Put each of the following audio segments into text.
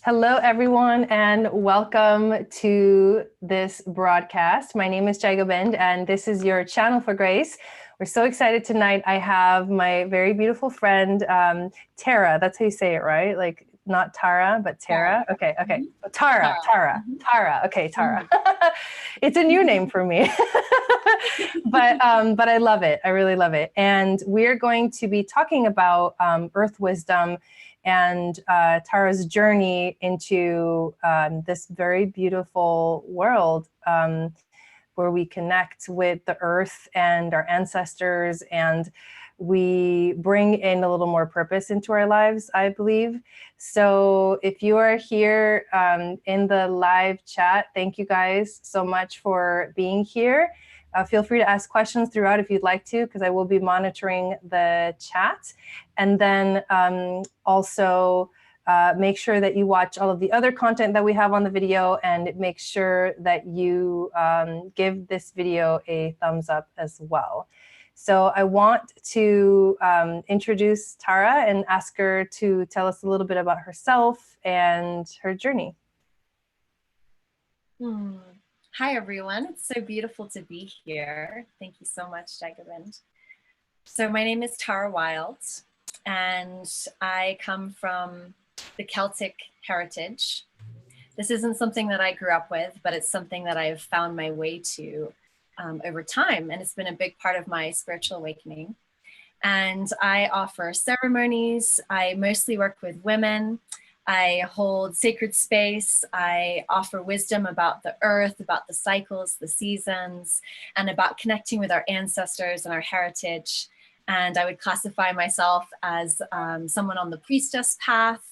Hello, everyone, and welcome to this broadcast. My name is Jagabend, and this is your channel for grace. We're so excited tonight. I have my very beautiful friend, Tara. That's how you say it, right? Like not Tara, but Tara. Okay. Tara. Okay, Tara. It's a new name for me, but I love it. I really love it. And we're going to be talking about earth wisdom and Tara's journey into this very beautiful world where we connect with the earth and our ancestors, and we bring in a little more purpose into our lives, I believe. So if you are here in the live chat, thank you guys so much for being here. Feel free to ask questions throughout if you'd like to, because I will be monitoring the chat. And then also make sure that you watch all of the other content that we have on the video, and make sure that you give this video a thumbs up as well. So I want to introduce Tara and ask her to tell us a little bit about herself and her journey. Hi, everyone. It's so beautiful to be here. Thank you so much, Jagabend. So my name is Tara Wild, and I come from the Celtic heritage. This isn't something that I grew up with, but it's something that I've found my way to over time, and it's been a big part of my spiritual awakening. And I offer ceremonies. I mostly work with women. I hold sacred space. I offer wisdom about the earth, about the cycles, the seasons, and about connecting with our ancestors and our heritage. And I would classify myself as someone on the priestess path.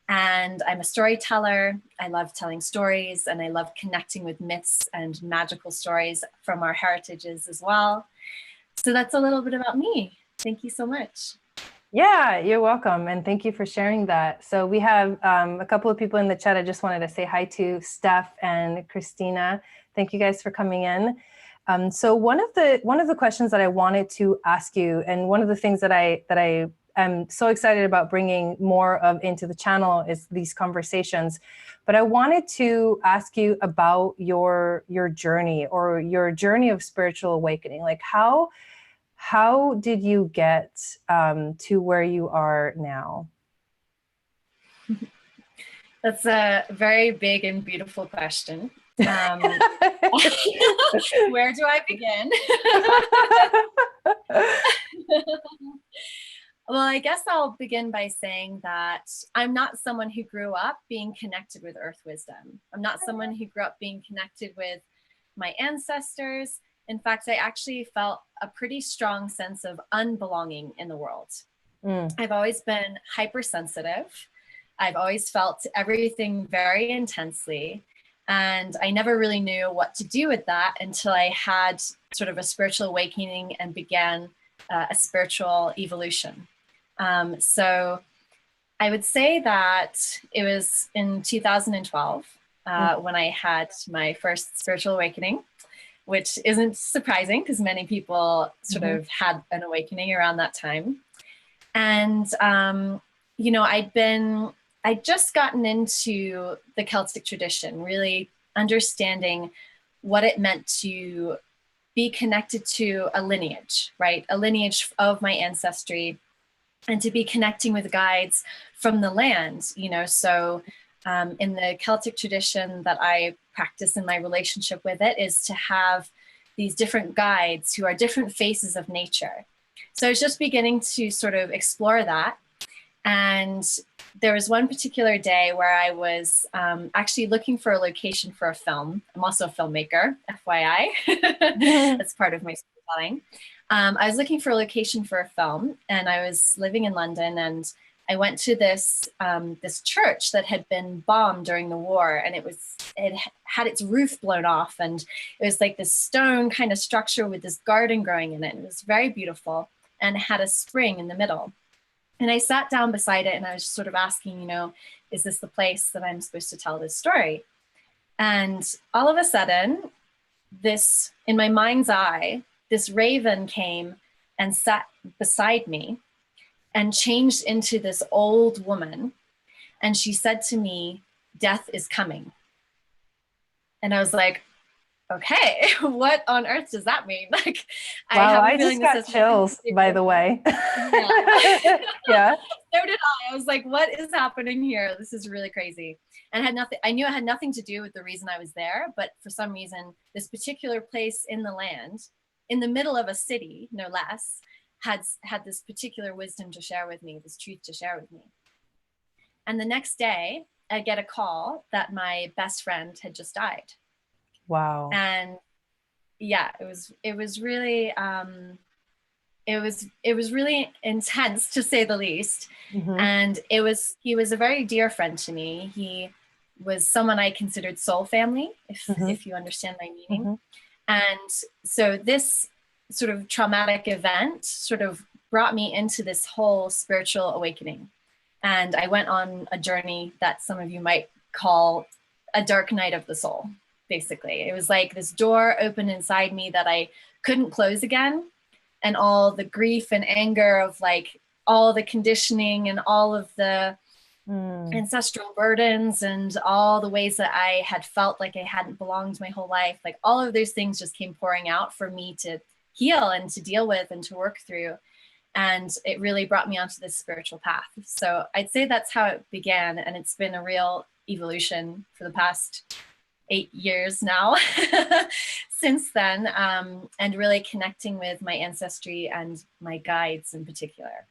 And I'm a storyteller. I love telling stories, and I love connecting with myths and magical stories from our heritages as well. So that's a little bit about me. Thank you so much. Yeah, you're welcome. And thank you for sharing that. So we have a couple of people in the chat. I just wanted to say hi to Steph and Christina. Thank you guys for coming in. So one of the questions that I wanted to ask you, and one of the things that I am so excited about bringing more of into the channel, is these conversations. But I wanted to ask you about your journey, or your journey of spiritual awakening. Like how did you get to where you are now? That's a very big and beautiful question. Where do I begin? Well, I guess I'll begin by saying that I'm not someone who grew up being connected with earth wisdom. I'm not someone who grew up being connected with my ancestors. In fact, I actually felt a pretty strong sense of unbelonging in the world. I've always been hypersensitive. I've always felt everything very intensely. And I never really knew what to do with that until I had sort of a spiritual awakening and began a spiritual evolution. So I would say that it was in 2012 when I had my first spiritual awakening, which isn't surprising because many people sort of had an awakening around that time. And, you know, I'd just gotten into the Celtic tradition, really understanding what it meant to be connected to a lineage, right? A lineage of my ancestry, and to be connecting with guides from the land, you know. So in the Celtic tradition that I practice in my relationship with it is to have these different guides who are different faces of nature. So I was just beginning to sort of explore that. And there was one particular day where I was actually looking for a location for a film. I'm also a filmmaker, FYI. That's part of my storytelling. I was looking for a location for a film, and I was living in London, and I went to this this church that had been bombed during the war, and it had its roof blown off, and it was like this stone kind of structure with this garden growing in it. It was very beautiful, and it had a spring in the middle. And I sat down beside it, and I was just sort of asking, you know, is this the place that I'm supposed to tell this story? And all of a sudden, this, in my mind's eye, this raven came and sat beside me and changed into this old woman. And she said to me, death is coming. And I was like, okay, what on earth does that mean? Like, I Wow, have a I feeling just this got has nothing chills, to do by with the way. yeah. Yeah. So did I. I was like, what is happening here? This is really crazy. And had nothing, I knew it had nothing to do with the reason I was there, but for some reason, this particular place in the land, in the middle of a city, no less, had this particular wisdom to share with me, this truth to share with me. And the next day, I get a call that my best friend had just died. Wow. And yeah, it was really it was really intense, to say the least. Mm-hmm. And he was a very dear friend to me. He was someone I considered soul family, if you understand my meaning. Mm-hmm. And so this sort of traumatic event sort of brought me into this whole spiritual awakening. And I went on a journey that some of you might call a dark night of the soul, basically. It was like this door opened inside me that I couldn't close again. And all the grief and anger of like all the conditioning and all of the ancestral burdens and all the ways that I had felt like I hadn't belonged my whole life, like all of those things just came pouring out for me to heal and to deal with and to work through. And it really brought me onto this spiritual path. So I'd say that's how it began. And it's been a real evolution for the past 8 years now since then, and really connecting with my ancestry and my guides in particular.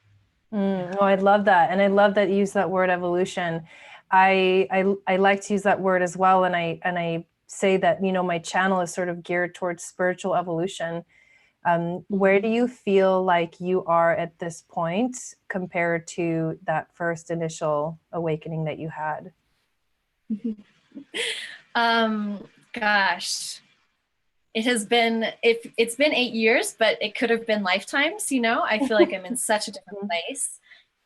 Oh, I love that. And I love that you use that word evolution. I like to use that word as well. And I say that, you know, my channel is sort of geared towards spiritual evolution. Where do you feel like you are at this point compared to that first initial awakening that you had? Gosh, it's been 8 years, but it could have been lifetimes. You know, I feel like I'm in such a different place.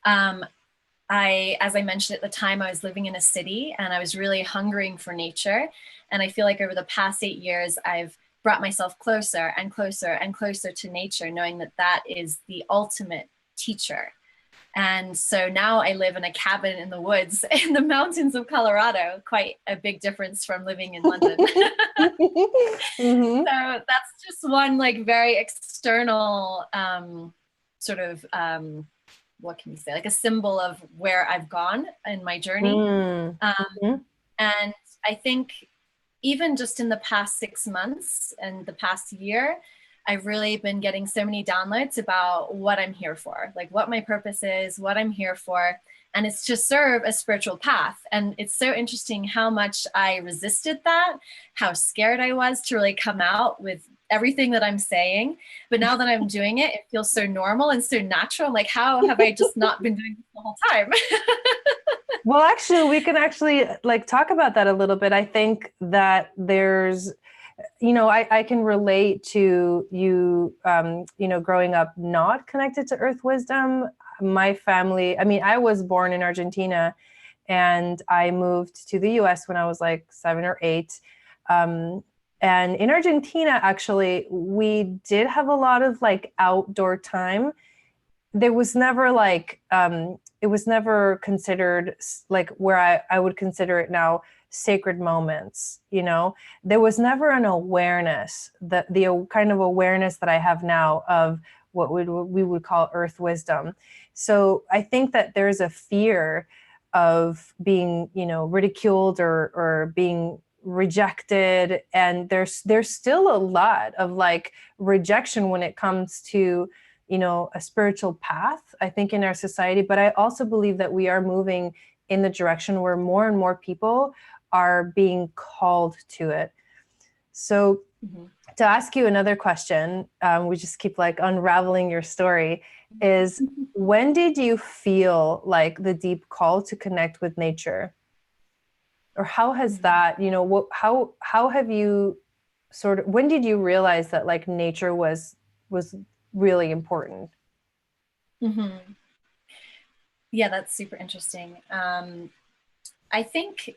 As I mentioned at the time, I was living in a city and I was really hungering for nature. And I feel like over the past 8 years, I've brought myself closer and closer and closer to nature, knowing that that is the ultimate teacher. And so now I live in a cabin in the woods in the mountains of Colorado, quite a big difference from living in London. Mm-hmm. So that's just one like very external sort of, what can you say, like a symbol of where I've gone in my journey. Mm-hmm. And I think even just in the past 6 months and the past year, I've really been getting so many downloads about what I'm here for, like what my purpose is, what I'm here for. And it's to serve a spiritual path. And it's so interesting how much I resisted that, how scared I was to really come out with everything that I'm saying. But now that I'm doing it, it feels so normal and so natural. I'm like, how have I just not been doing this the whole time? Well, actually, we can actually like talk about that a little bit. I think that there's, you know, I can relate to you, you know, growing up not connected to earth wisdom. My family, I mean, I was born in Argentina and I moved to the US when I was like 7 or 8. And in Argentina, actually, we did have a lot of like outdoor time. There was never like, it was never considered like where I would consider it now sacred moments. You know, there was never an awareness, that the kind of awareness that I have now of what we would call earth wisdom. So I think that there's a fear of being, you know, ridiculed or being rejected, and there's still a lot of like rejection when it comes to, you know, a spiritual path, I think, in our society. But I also believe that we are moving in the direction where more and more people are being called to it. So to ask you another question, we just keep like unraveling your story, is when did you feel like the deep call to connect with nature? Or how has that, you know, how have you sort of, when did you realize that like nature was really important? Yeah, that's super interesting. I think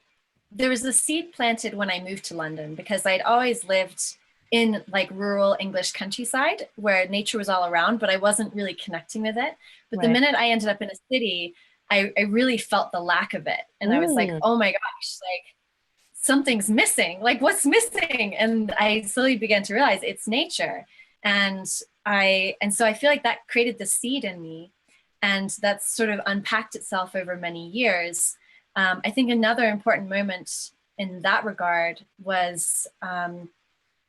there was a seed planted when I moved to London, because I'd always lived in like rural English countryside where nature was all around, but I wasn't really connecting with it. But the minute I ended up in a city, I really felt the lack of it. And I was like, oh my gosh, like something's missing. Like what's missing? And I slowly began to realize it's nature. And so I feel like that created the seed in me. And that's sort of unpacked itself over many years. I think another important moment in that regard was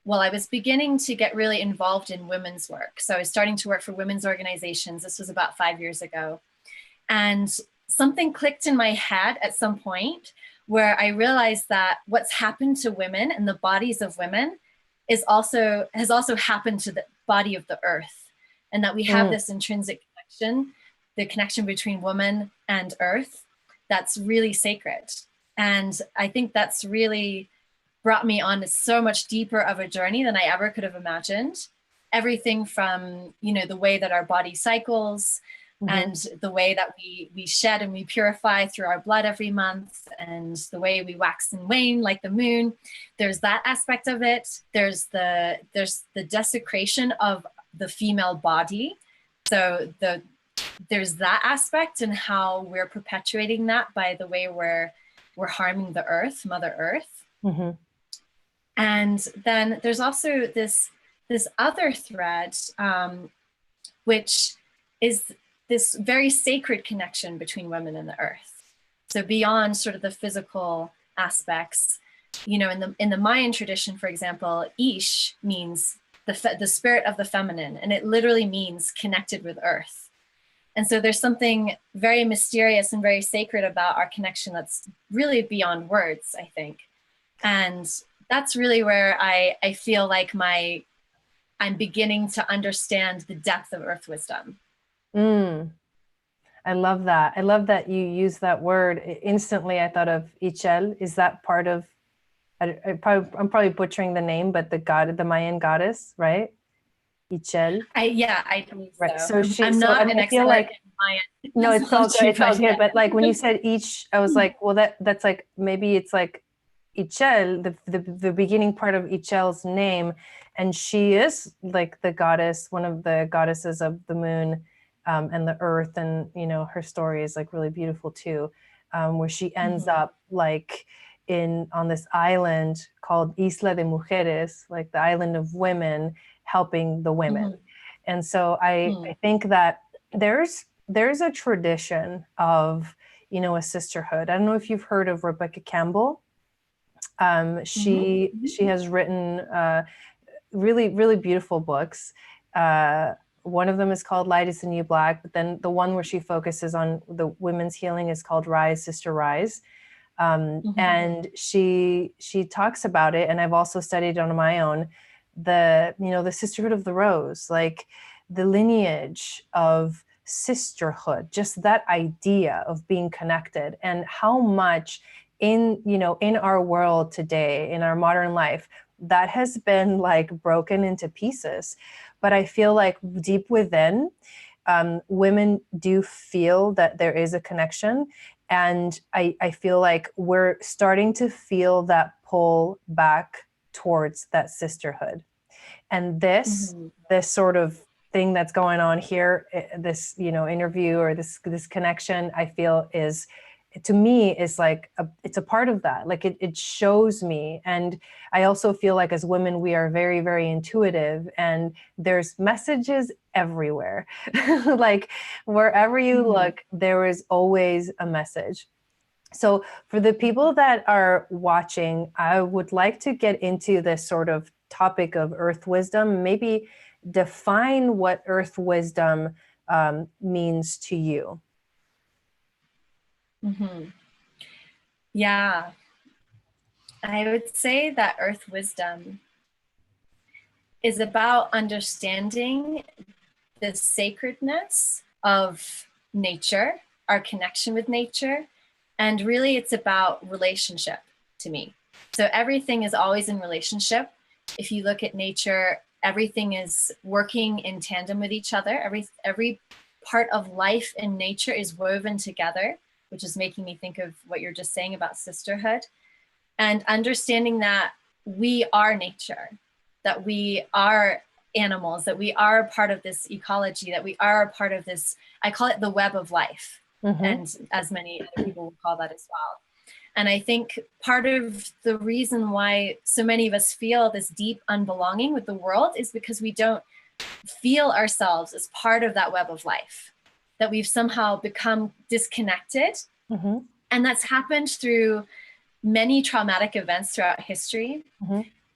well, I was beginning to get really involved in women's work. So I was starting to work for women's organizations. This was about 5 years ago. And something clicked in my head at some point where I realized that what's happened to women and the bodies of women has also happened to the body of the earth. And that we have this intrinsic connection, the connection between woman and earth, that's really sacred. And I think that's really brought me on to so much deeper of a journey than I ever could have imagined. Everything from, you know, the way that our body cycles and the way that we shed and we purify through our blood every month, and the way we wax and wane like the moon. There's that aspect of it. There's the desecration of the female body. So there's that aspect, and how we're perpetuating that by the way we're harming the earth, Mother Earth. And then there's also this other thread, which is this very sacred connection between women and the earth. So beyond sort of the physical aspects, you know, in the Mayan tradition, for example, Ish means the spirit of the feminine, and it literally means connected with earth. And so there's something very mysterious and very sacred about our connection that's really beyond words, I think. And that's really where I feel like I'm beginning to understand the depth of earth wisdom. I love that. I love that you use that word. Instantly, I thought of Ichel. Is that part of, I'm probably butchering the name, but the Mayan goddess, right? Ichel. I believe so. Right. So I'm not an expert in Mayan. No, it's all good. It's all good. But like when you said each, I was like, well, that's like, maybe it's like Ichel, the beginning part of Ichel's name, and she is like the goddess, one of the goddesses of the moon and the earth, and you know her story is like really beautiful too, where she ends up like on this island called Isla de Mujeres, like the island of women, helping the women. And so I think that there's a tradition of, you know, a sisterhood. I don't know if you've heard of Rebecca Campbell. She has written really, really beautiful books. One of them is called Light is the New Black, but then the one where she focuses on the women's healing is called Rise, Sister, Rise. And she talks about it, and I've also studied on my own, the sisterhood of the rose, like the lineage of sisterhood, just that idea of being connected, and how much in our world today, in our modern life, that has been like broken into pieces. But I feel like deep within, women do feel that there is a connection. And I feel like we're starting to feel that pull back towards that sisterhood. And this sort of thing that's going on here, this, interview or this connection, I feel is, to me, is like it's a part of that. Like it shows me. And I also feel like as women, we are very, very intuitive, and there's messages everywhere. Like wherever you look, there is always a message. So for the people that are watching, I would like to get into this sort of topic of earth wisdom, maybe define what earth wisdom means to you. Yeah, I would say that earth wisdom is about understanding the sacredness of nature, our connection with nature, and really it's about relationship to me. So everything is always in relationship. If you look at nature, everything is working in tandem with each other. Every part of life in nature is woven together, which is making me think of what you're just saying about sisterhood, and understanding that we are nature, that we are animals, that we are a part of this ecology, that we are a part of this, I call it the web of life. and as many other people will call that as well. And I think part of the reason why so many of us feel this deep unbelonging with the world is because we don't feel ourselves as part of that web of life, that we've somehow become disconnected. And that's happened through many traumatic events throughout history.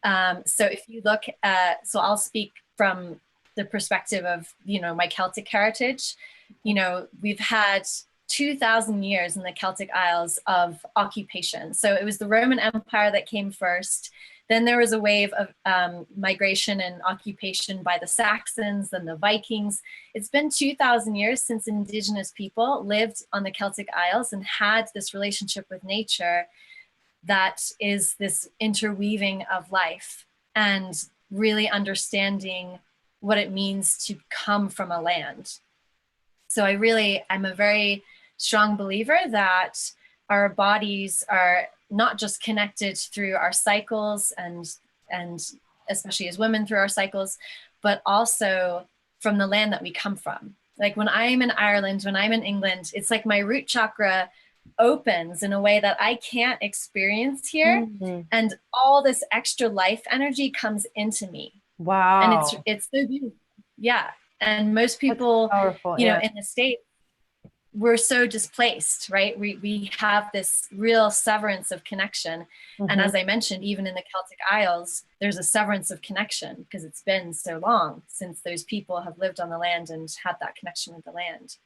So if you look at, so I'll speak from the perspective of, my Celtic heritage. We've had 2,000 years in the Celtic Isles of occupation. So it was the Roman Empire that came first. Then there was a wave of migration and occupation by the Saxons, then the Vikings. It's been 2,000 years since Indigenous people lived on the Celtic Isles and had this relationship with nature that is this interweaving of life and really understanding what it means to come from a land. So I'm a very strong believer that our bodies are not just connected through our cycles and especially as women through our cycles, but also from the land that we come from. Like when I'm in Ireland, when I'm in England, it's like my root chakra opens in a way that I can't experience here. And all this extra life energy comes into me. Wow. And it's so beautiful. Yeah. And most people, in the States, we're so displaced, right? We have this real severance of connection. And as I mentioned, even in the Celtic Isles, there's a severance of connection because it's been so long since those people have lived on the land and had that connection with the land.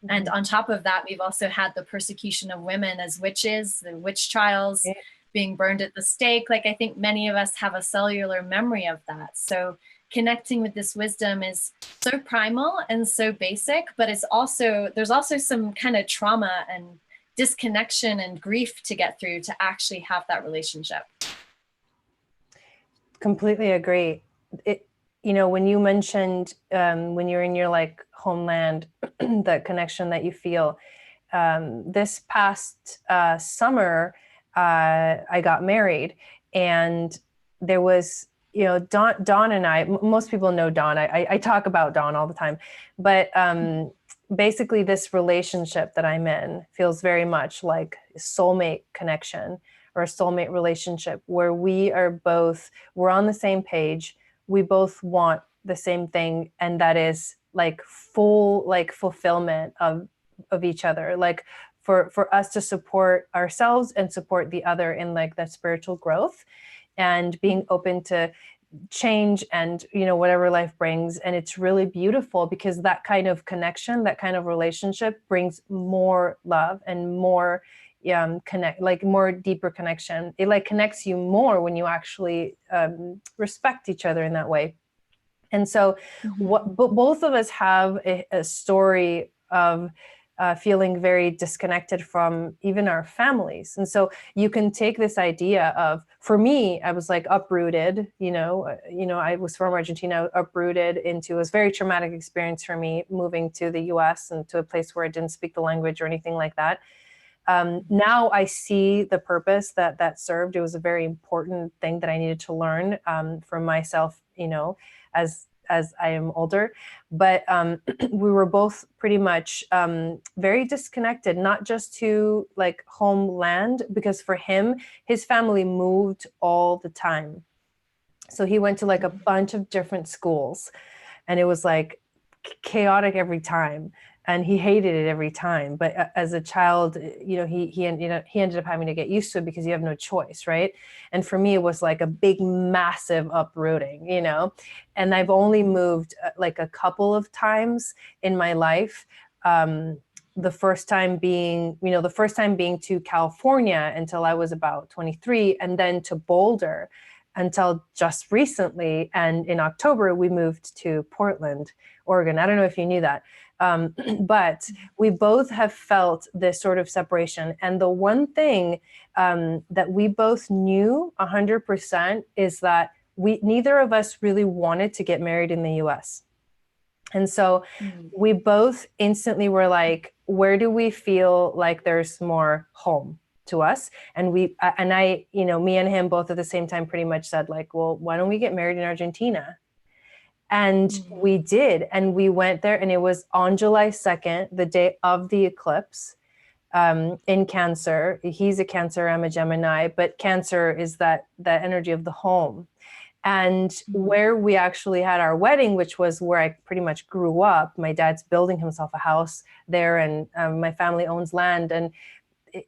And on top of that, we've also had the persecution of women as witches, the witch trials, being burned at the stake. Like, I think many of us have a cellular memory of that. So connecting with this wisdom is so primal and so basic, but there's also some kind of trauma and disconnection and grief to get through to actually have that relationship. Completely agree. When you mentioned when you're in your homeland, the connection that you feel, this past summer, I got married, and there was, Dawn and I, most people know Dawn. I talk about Dawn all the time, but basically this relationship that I'm in feels very much like a soulmate connection or a soulmate relationship where we're on the same page. We both want the same thing, and that is full fulfillment of each other, for us to support ourselves and support the other in that spiritual growth and being open to change and whatever life brings. And it's really beautiful because that kind of connection, that kind of relationship brings more love and more more deeper connection. It connects you more when you actually respect each other in that way. And so both of us have a story of feeling very disconnected from even our families. And so you can take this idea of, for me, I was uprooted, I was from Argentina, uprooted into, it was a very traumatic experience for me moving to the US and to a place where I didn't speak the language or anything like that. Now I see the purpose that served. It was a very important thing that I needed to learn for myself, as I am older. But we were both pretty much very disconnected, not just to homeland, because for him, his family moved all the time. So he went to a bunch of different schools, and it was chaotic every time. And he hated it every time. But as a child, he ended up having to get used to it because you have no choice, right? And for me, it was a big, massive uprooting, And I've only moved a couple of times in my life. The first time being to California until I was about 23, and then to Boulder until just recently. And in October, we moved to Portland, Oregon. I don't know if you knew that. But we both have felt this sort of separation. And the one thing that we both knew 100% is that neither of us really wanted to get married in the US. And so we both instantly were where do we feel like there's more home to us? And me and him both at the same time pretty much said well, why don't we get married in Argentina? And Mm-hmm. we did. And we went there, and it was on July 2nd, the day of the eclipse, in Cancer. He's a Cancer, I'm a Gemini, but Cancer is that energy of the home. And where we actually had our wedding, which was where I pretty much grew up, my dad's building himself a house there, and my family owns land. And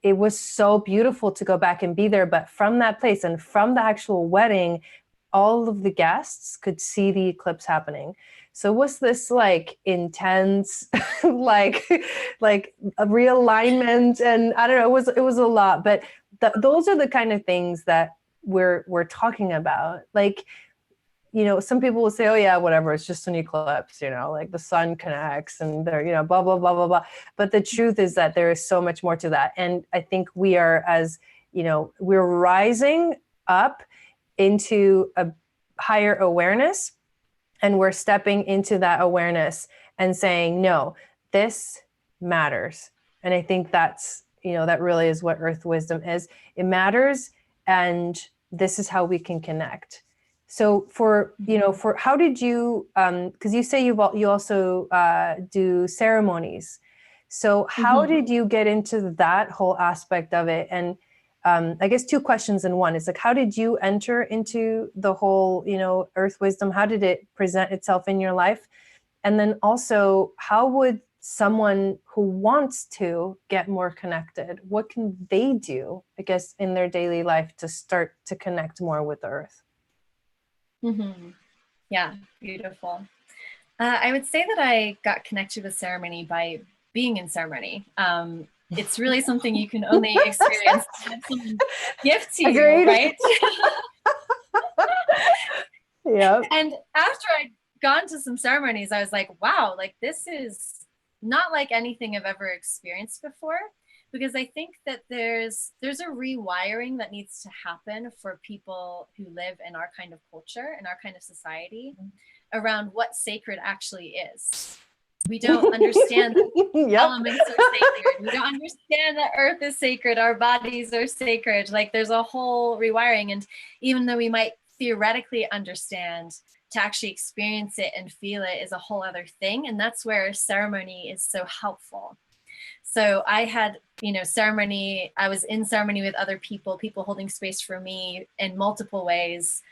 it was so beautiful to go back and be there. But from that place and from the actual wedding, all of the guests could see the eclipse happening. So it was this like intense, like a realignment, and I don't know, it was a lot. But those are the kind of things that we're talking about. Like, you know, some people will say, oh yeah, whatever, it's just an eclipse, you know, like the sun connects and they're, you know, blah, blah, blah, blah, blah. But the truth is that there is so much more to that. And I think we are, as, you know, we're rising up into a higher awareness, and we're stepping into that awareness and saying, no, this matters. And I think that's, you know, that really is what earth wisdom is. It matters. And this is how we can connect. So for, you know, for how did you, because you say you also do ceremonies. So how did you get into that whole aspect of it? And I guess two questions in one. It's like, how did you enter into the whole, you know, earth wisdom? How did it present itself in your life? And then also, how would someone who wants to get more connected, what can they do, I guess, in their daily life to start to connect more with the earth? Yeah, beautiful. I would say that I got connected with ceremony by being in ceremony. It's really something you can only experience when someone gives to you, right? Yeah. And after I'd gone to some ceremonies, I was like, wow, like this is not like anything I've ever experienced before. Because I think that there's a rewiring that needs to happen for people who live in our kind of culture, in our kind of society, around what sacred actually is. We don't understand that elements are sacred. We don't understand that earth is sacred. Our bodies are sacred. Like there's a whole rewiring. And even though we might theoretically understand, to actually experience it and feel it is a whole other thing. And that's where ceremony is so helpful. So I had, you know, ceremony, I was in ceremony with other people holding space for me in multiple ways.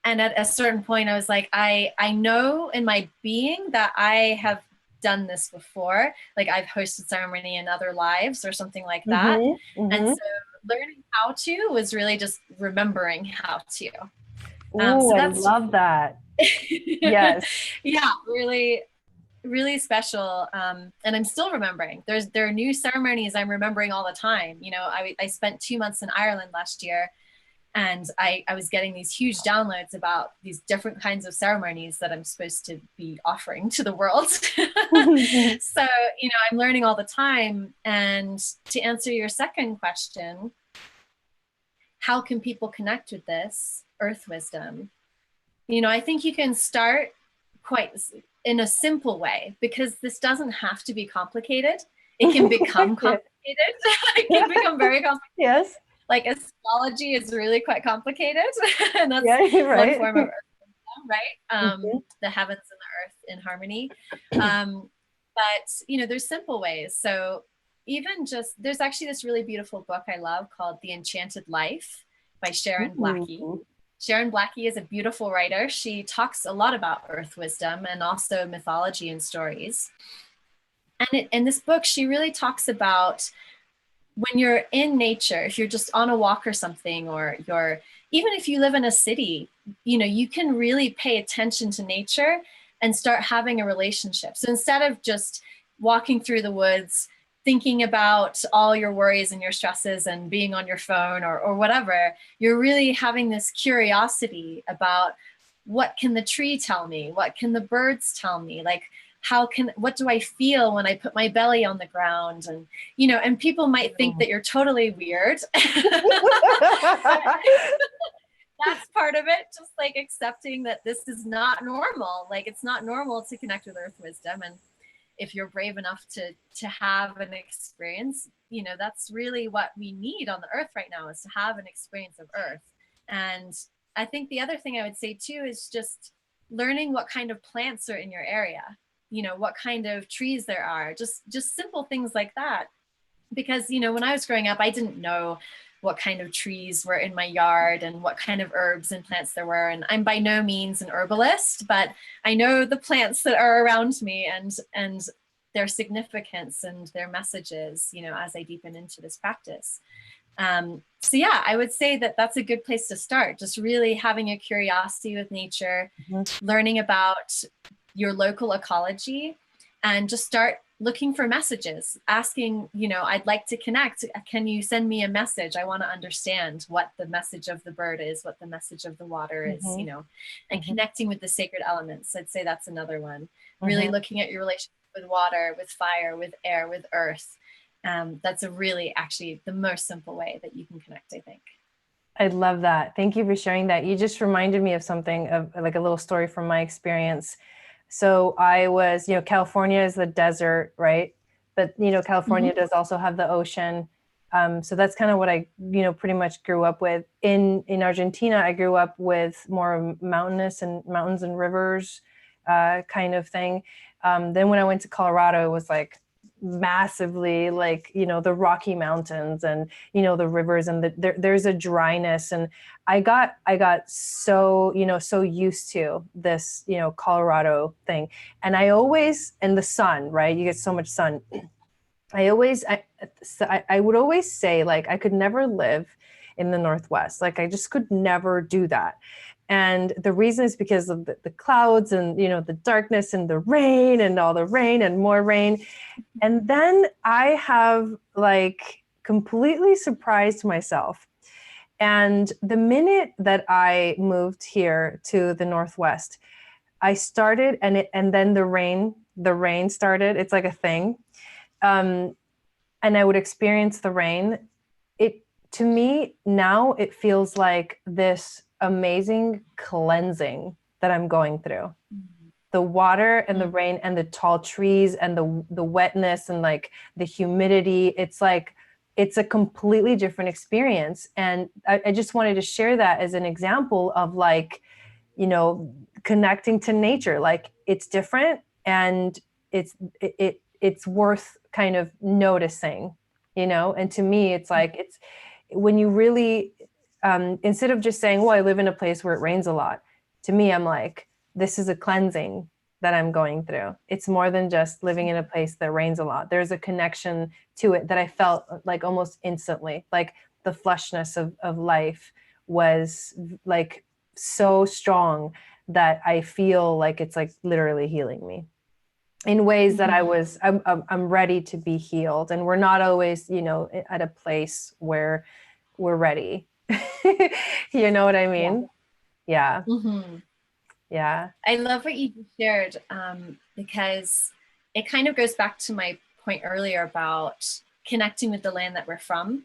And at a certain point, I was like, I know in my being that I have done this before. Like I've hosted ceremony in other lives or something like that. And so learning how to was really just remembering how to. So I love that. Yes. Yeah, really, really special. And I'm still remembering. There are new ceremonies I'm remembering all the time. You know, I spent 2 months in Ireland last year, and I was getting these huge downloads about these different kinds of ceremonies that I'm supposed to be offering to the world. So, you know, I'm learning all the time. And to answer your second question, how can people connect with this earth wisdom? You know, I think you can start quite in a simple way, because this doesn't have to be complicated. It can become complicated. It can become very complicated. Yes. Like astrology is really quite complicated. And that's right. one form of earth wisdom, right? The heavens and the earth in harmony. But, you know, there's simple ways. So even just, there's actually this really beautiful book I love called The Enchanted Life by Sharon Blackie. Sharon Blackie is a beautiful writer. She talks a lot about earth wisdom and also mythology and stories. And in this book, she really talks about when you're in nature, if you're just on a walk or something, or even if you live in a city, you know, you can really pay attention to nature and start having a relationship. So instead of just walking through the woods, thinking about all your worries and your stresses and being on your phone or whatever, you're really having this curiosity about, what can the tree tell me? What can the birds tell me? Like, what do I feel when I put my belly on the ground? And, you know, and people might think that you're totally weird. That's part of it. Just like accepting that this is not normal. Like it's not normal to connect with earth wisdom. And if you're brave enough to have an experience, you know, that's really what we need on the earth right now, is to have an experience of earth. And I think the other thing I would say too is just learning what kind of plants are in your area, you know, what kind of trees there are, just simple things like that. Because, you know, when I was growing up, I didn't know what kind of trees were in my yard and what kind of herbs and plants there were. And I'm by no means an herbalist, but I know the plants that are around me and their significance and their messages, you know, as I deepen into this practice. So yeah, I would say that that's a good place to start. Just really having a curiosity with nature, learning about your local ecology, and just start looking for messages, asking, you know, I'd like to connect. Can you send me a message? I want to understand what the message of the bird is, what the message of the water is, you know, and connecting with the sacred elements. I'd say that's another one. Really looking at your relationship with water, with fire, with air, with earth. That's a really actually the most simple way that you can connect, I think. I love that. Thank you for sharing that. You just reminded me of something, of like a little story from my experience. So I was, you know, California is the desert, right? But, you know, California does also have the ocean. So that's kind of what I, you know, pretty much grew up with. In Argentina, I grew up with more mountainous and mountains and rivers kind of thing. Then when I went to Colorado, it was like massively like, you know, the Rocky Mountains and, you know, the rivers, and there's a dryness. And I got so, you know, so used to this, you know, Colorado thing. And I always, and the sun, right? You get so much sun. I would always say, like, I could never live in the Northwest. Like, I just could never do that. And the reason is because of the clouds and, you know, the darkness and the rain and all the rain and more rain. And then I have like completely surprised myself. And the minute that I moved here to the Northwest, I started, and then the rain started. It's like a thing. And I would experience the rain. To me now, it feels like this amazing cleansing that I'm going through. The water and the rain and the tall trees and the wetness and like the humidity. It's like, it's a completely different experience. And I just wanted to share that as an example of, like, you know, connecting to nature. Like, it's different, and it's worth kind of noticing, you know? And to me, it's like, it's when you really, instead of just saying, well, I live in a place where it rains a lot. To me, I'm like, this is a cleansing that I'm going through. It's more than just living in a place that rains a lot. There's a connection to it that I felt like almost instantly, like the flushness of life was like so strong that I feel like it's like literally healing me in ways that I'm ready to be healed. And we're not always, you know, at a place where we're ready. You know what I mean? Yeah. Yeah. I love what you just shared, because it kind of goes back to my point earlier about connecting with the land that we're from.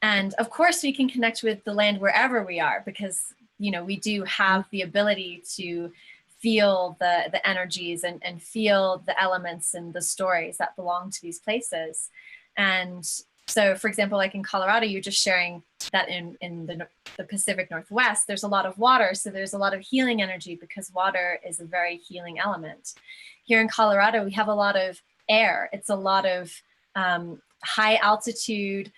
And of course we can connect with the land wherever we are, because, you know, we do have the ability to feel the energies and feel the elements and the stories that belong to these places. And so, for example, like in Colorado, you're just sharing that in the Pacific Northwest, there's a lot of water. So there's a lot of healing energy because water is a very healing element. Here in Colorado, we have a lot of air. It's a lot of high altitude.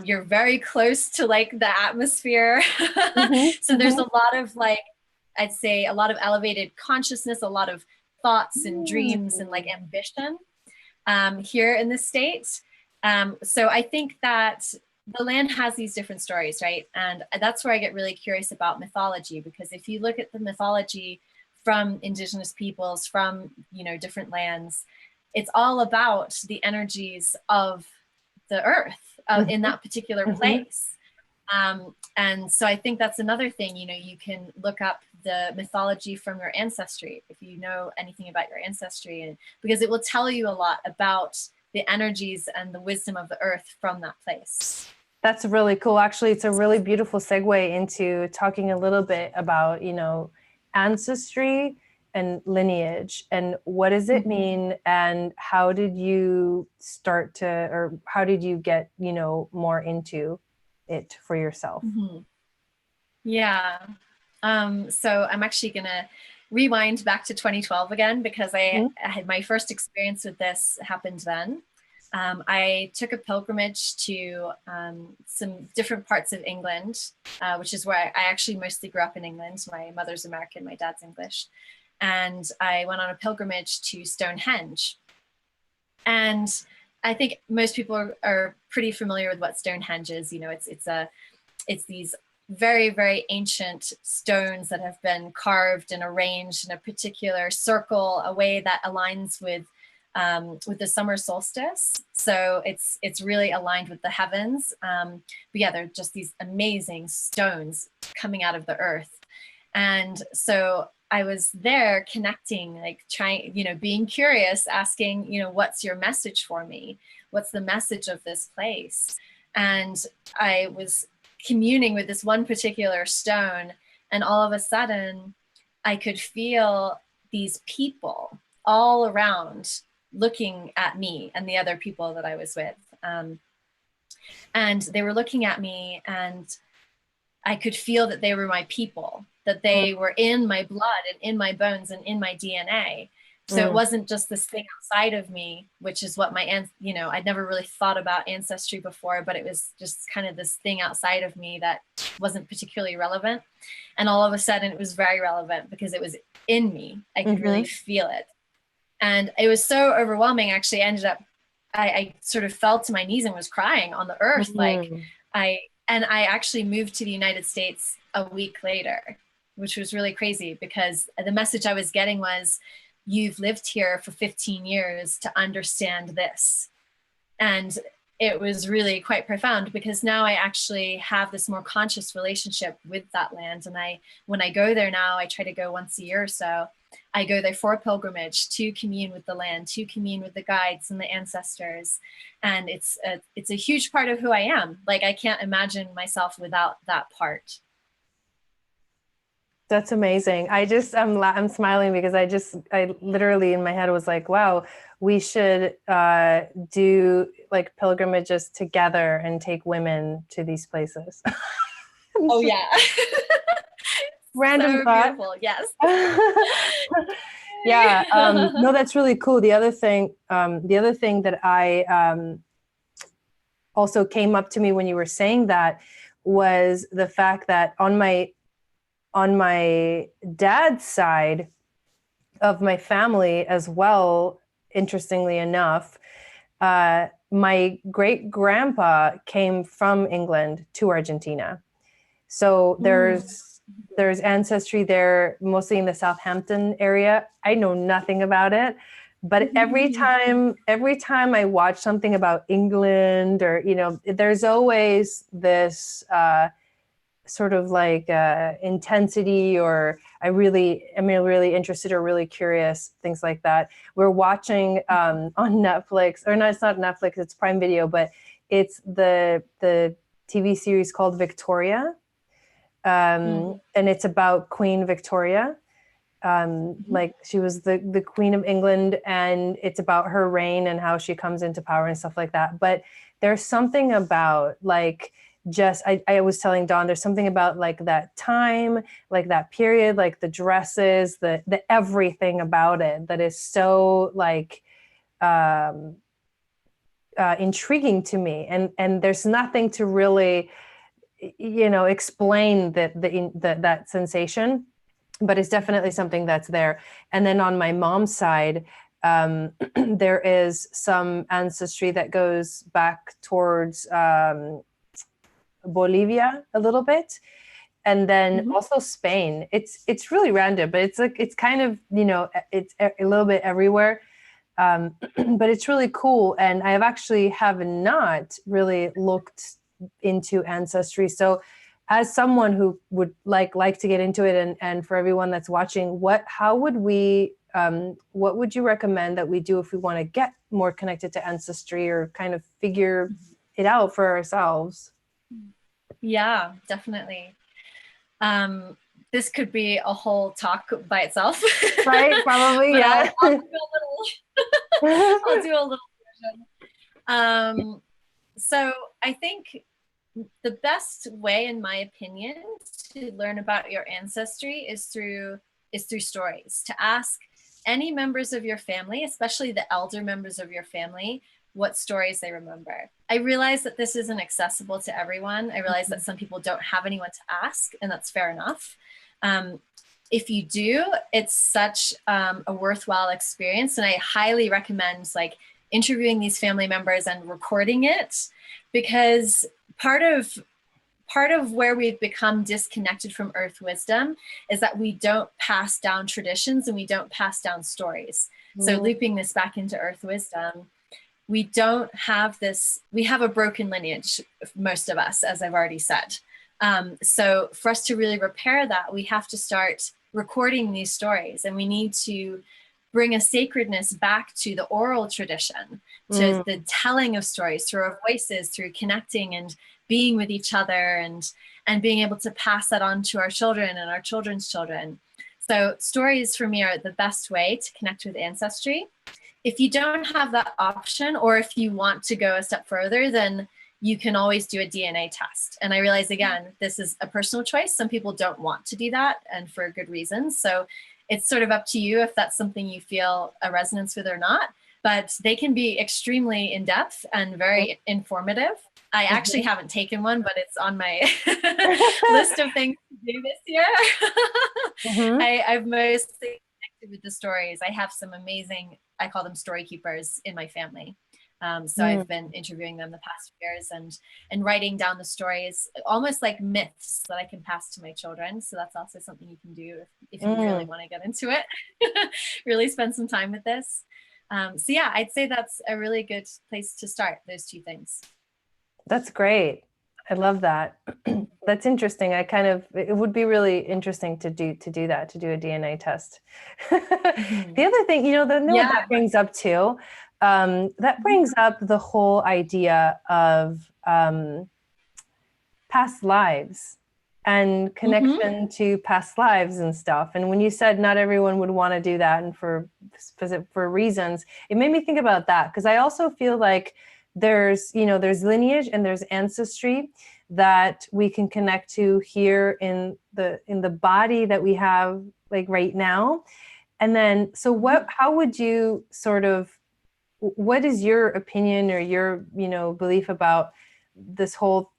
You're very close to like the atmosphere. So there's a lot of like, I'd say a lot of elevated consciousness, a lot of thoughts and dreams and like ambition here in the state. So I think that the land has these different stories, right? And that's where I get really curious about mythology, because if you look at the mythology from indigenous peoples, from, you know, different lands, it's all about the energies of the earth in that particular place. And so I think that's another thing, you know, you can look up the mythology from your ancestry, if you know anything about your ancestry, and because it will tell you a lot about the energies and the wisdom of the earth from that place. That's really cool. Actually, it's a really beautiful segue into talking a little bit about, you know, ancestry and lineage, and what does it mean, and how did you start to, or how did you get, you know, more into it for yourself? Yeah. So I'm actually gonna rewind back to 2012 again, because I had my first experience with this happened then. I took a pilgrimage to some different parts of England, which is where I actually mostly grew up in England. My mother's American, my dad's English. And I went on a pilgrimage to Stonehenge. And I think most people are pretty familiar with what Stonehenge is. You know, it's these very, very ancient stones that have been carved and arranged in a particular circle, a way that aligns with the summer solstice. So it's really aligned with the heavens. But yeah, they're just these amazing stones coming out of the earth. And so I was there connecting, like trying, you know, being curious, asking, you know, what's your message for me? What's the message of this place? And I was communing with this one particular stone, and all of a sudden I could feel these people all around looking at me and the other people that I was with. And they were looking at me, and I could feel that they were my people, that they were in my blood and in my bones and in my DNA. So it wasn't just this thing outside of me, which is what you know, I'd never really thought about ancestry before, but it was just kind of this thing outside of me that wasn't particularly relevant. And all of a sudden it was very relevant because it was in me. I could really feel it. And it was so overwhelming. Actually, I sort of fell to my knees and was crying on the earth. Like I actually moved to the United States a week later, which was really crazy, because the message I was getting was, you've lived here for 15 years to understand this. And it was really quite profound, because now I actually have this more conscious relationship with that land. And when I go there now, I try to go once a year or so. I go there for a pilgrimage to commune with the land, to commune with the guides and the ancestors. And it's a huge part of who I am. Like, I can't imagine myself without that part. That's amazing. I'm smiling because I literally in my head was like, wow, we should do like pilgrimages together and take women to these places. Oh yeah. Random so thought. Beautiful. Yes. Yeah. No, that's really cool. The other thing that I also came up to me when you were saying that was the fact that on my dad's side of my family as well, interestingly enough, my great grandpa came from England to Argentina. So there's ancestry there, mostly in the Southampton area. I know nothing about it, but every time I watch something about England, or, you know, there's always this sort of like intensity, or I'm really interested or really curious, things like that. We're watching on Netflix, or no, it's not Netflix, it's Prime Video, but it's the TV series called Victoria. And it's about Queen Victoria. Like, she was the Queen of England, and it's about her reign and how she comes into power and stuff like that. But there's something about, like, just I was telling Dawn, there's something about like that time, like that period, like the dresses, the everything about it that is so like intriguing to me, and there's nothing to really, you know, explain that sensation, but it's definitely something that's there. And then on my mom's side, there is some ancestry that goes back towards Bolivia a little bit, and then also Spain. It's really random, but it's like, it's kind of, you know, it's a little bit everywhere, but it's really cool. And I have not really looked into ancestry. So as someone who would like to get into it, and for everyone that's watching, what would you recommend that we do if we want to get more connected to ancestry, or kind of figure it out for ourselves? Yeah, definitely. This could be a whole talk by itself. Right? Probably, yeah. I'll do a little version. So I think the best way, in my opinion, to learn about your ancestry is through is through stories, to ask any members of your family, especially the elder members of your family, what stories they remember. I realize that this isn't accessible to everyone. I realize that some people don't have anyone to ask, and that's fair enough. If you do, it's such a worthwhile experience. And I highly recommend like interviewing these family members and recording it, because part of where we've become disconnected from earth wisdom is that we don't pass down traditions and we don't pass down stories. So looping this back into earth wisdom, we don't have this, we have a broken lineage, most of us, as I've already said. So for us to really repair that, we have to start recording these stories, and we need to bring a sacredness back to the oral tradition, to the telling of stories through our voices, through connecting and being with each other, and being able to pass that on to our children and our children's children. So stories for me are the best way to connect with ancestry. If you don't have that option, or if you want to go a step further, then you can always do a DNA test. And I realize, again, this is a personal choice. Some people don't want to do that, and for good reasons. So it's sort of up to you if that's something you feel a resonance with or not. But they can be extremely in-depth and very informative. I actually haven't taken one, but it's on my list of things to do this year. I've mostly connected with the stories. I have some amazing, I call them story keepers in my family. So I've been interviewing them the past few years and writing down the stories, almost like myths that I can pass to my children. So that's also something you can do if you really want to get into it, really spend some time with this. So yeah, I'd say that's a really good place to start, those two things. That's great. I love that. That's interesting. It would be really interesting to do that, to do a DNA test. The other thing, what that brings up too, that brings up the whole idea of past lives and connection to past lives and stuff. And when you said not everyone would want to do that, and for reasons, it made me think about that, because I also feel like there's lineage and there's ancestry that we can connect to here in the body that we have like right now. And then, so how would you what is your opinion or your, belief about this whole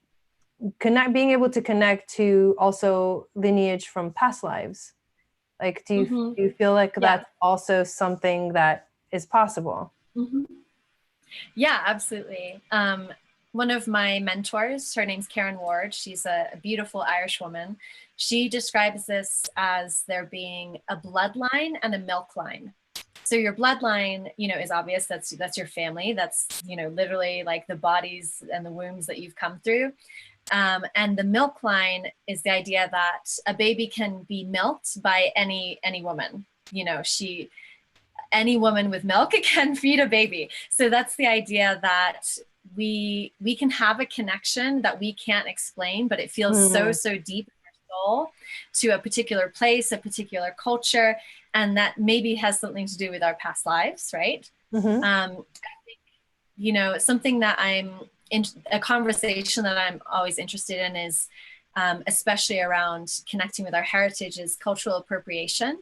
being able to connect to also lineage from past lives? Like, do you feel like that's also something that is possible? Yeah, absolutely. One of my mentors, her name's Karen Ward. She's a beautiful Irish woman. She describes this as there being a bloodline and a milk line. So your bloodline, is obvious. That's your family. That's, literally like the bodies and the wombs that you've come through. And the milk line is the idea that a baby can be milked by any woman. Any woman with milk can feed a baby. So that's the idea that we can have a connection that we can't explain, but it feels so deep in our soul to a particular place, a particular culture, and that maybe has something to do with our past lives, right? I think, something that a conversation that I'm always interested in is, especially around connecting with our heritage, is cultural appropriation.